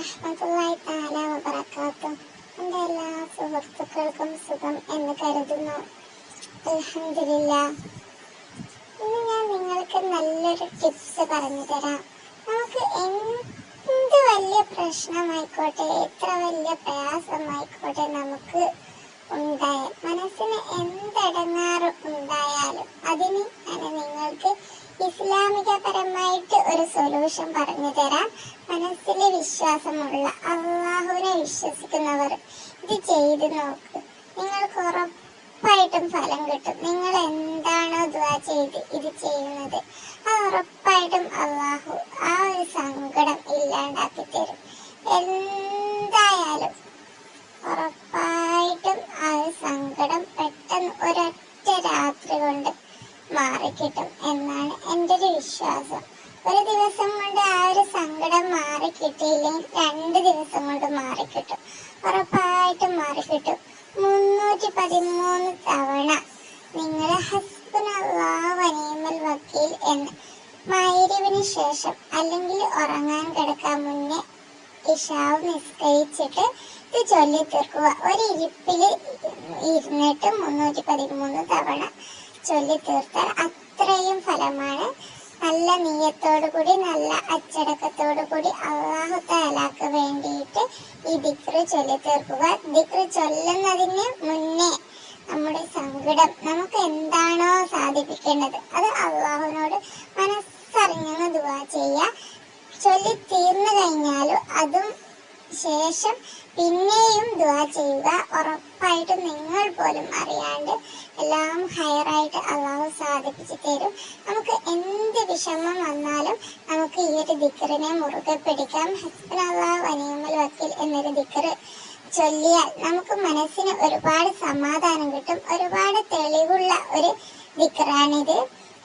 വറഹ്മത്തുള്ളാഹി തആല വബറകാതുഹു. എൻ്റെ എല്ലാ സുഹൃത്തുക്കൾക്കും സുഖം എന്ന് കരുതുന്നു. അൽഹംദുലില്ലാഹ്. ഇന്ന് ഞാൻ നിങ്ങൾക്ക് നല്ലൊരു ടിപ്സ് പറഞ്ഞു തരാം. നമുക്ക് എന്ത് വലിയ പ്രശ്നമായിക്കോട്ടെ, എത്ര വലിയ പ്രയാസമായിക്കോട്ടെ നമുക്ക് മനസ്സിന് എന്തെടങ്ങാറ് ഉണ്ടായാലും അതിന് ഞാൻ നിങ്ങൾക്ക് ഇസ്ലാമികപരമായിട്ട് ഒരു സൊല്യൂഷൻ പറഞ്ഞു തരാം. മനസ്സിൽ വിശ്വാസമുള്ള അള്ളാഹുവിനെ വിശ്വസിക്കുന്നവർ ഇത് ചെയ്ത് നോക്ക്. നിങ്ങൾക്ക് ഉറപ്പായിട്ടും ഫലം കിട്ടും. നിങ്ങൾ എന്താണോ ദുആ ചെയ്ത് ഇത് ചെയ്യുന്നത് അത് ഉറപ്പായിട്ടും അള്ളാഹു ആ ഒരു സങ്കടം ഇല്ലാണ്ടാക്കി തരും. എന്തായാലും ഉറപ്പായിട്ടും ആ ഒരു സങ്കടം പെട്ടെന്ന് ഒരൊറ്റ രാത്രി കൊണ്ട് മാറിക്കിട്ടും എന്നാണ് എൻ്റെ ഒരു വിശ്വാസം. ഒരു ദിവസം കൊണ്ട് ആ ഒരു സങ്കടം മാറിക്കിട്ടിയില്ലെങ്കിൽ 2 ദിവസം കൊണ്ട് മാറിക്കിട്ടും. ഉറപ്പായിട്ടും മാറിക്കിട്ടും. 313 തവണ നിങ്ങൾ ഹസ്ബുനല്ലാഹു വനിഅമൽ വക്കീൽ എന്ന് മഗ്‌രിബിന് ശേഷം അല്ലെങ്കിൽ ഉറങ്ങാൻ കിടക്കാൻ മുന്നേ ഇശാവ് നിസ്കരിച്ചിട്ട് ഇത് ചൊല്ലി തീർക്കുക. ഒരു ഇരിപ്പിൽ ഇരുന്നിട്ട് 313 തവണ ചൊല്ലി തീർത്താൽ അത്രയും ഫലമാണ്. നല്ല നിയ്യത്തോടു കൂടി, നല്ല അച്ചടക്കത്തോടു കൂടി അല്ലാഹു തആലക്ക് വേണ്ടിയിട്ട് ഈ ദിക്ർ ചൊല്ലി തീർക്കുക. ദിക്ർ ചൊല്ലുന്നതിന് മുന്നേ നമ്മുടെ സങ്കടം, നമുക്ക് എന്താണോ സാധിപ്പിക്കേണ്ടത് അത് അള്ളാഹുവിനോട് മനസ്സറിഞ്ഞൊന്ന് ദുആ ചെയ്യുക. ചൊല്ലി തീർന്നു കഴിഞ്ഞാലും അതും ശേഷം പിന്നെയും ദുആ ചെയ്യുക. ഉറപ്പായിട്ടും നിങ്ങൾ പോലും അറിയാണ്ട് എല്ലാം ഹൈറായിട്ട് അള്ളാഹു സാധിപ്പിച്ചു തരും. നമുക്ക് എന്ത് വിഷമം വന്നാലും നമുക്ക് ഈ ഒരു ദിക്റിനെ മുറുകെ പിടിക്കാം. ഹസ്ബുനല്ലാഹു വനിഅമൽ വക്കീൽ എന്നൊരു ദിക്ർ ചൊല്ലിയാൽ നമുക്ക് മനസ്സിന് ഒരുപാട് സമാധാനം കിട്ടും. ഒരുപാട് തെളിവുള്ള ഒരു ദിക്റാണിത്.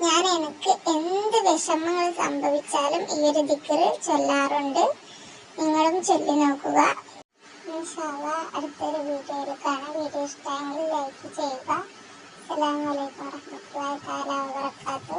ഞാൻ എനിക്ക് എന്ത് വിഷമങ്ങൾ സംഭവിച്ചാലും ഈ ഒരു ദിക്ർ ചൊല്ലാറുണ്ട്. നിങ്ങളും ചൊല്ലി നോക്കുക. ഇൻഷാ അല്ലാഹ് അടുത്തൊരു വീഡിയോയിൽ കാണാം. വീഡിയോ ഇഷ്ടമെങ്കിൽ ലൈക്ക് ചെയ്യുക. അസ്സലാമു അലൈക്കും വറഹ്മത്തുള്ളാഹി തആല വബറകാതുഹു.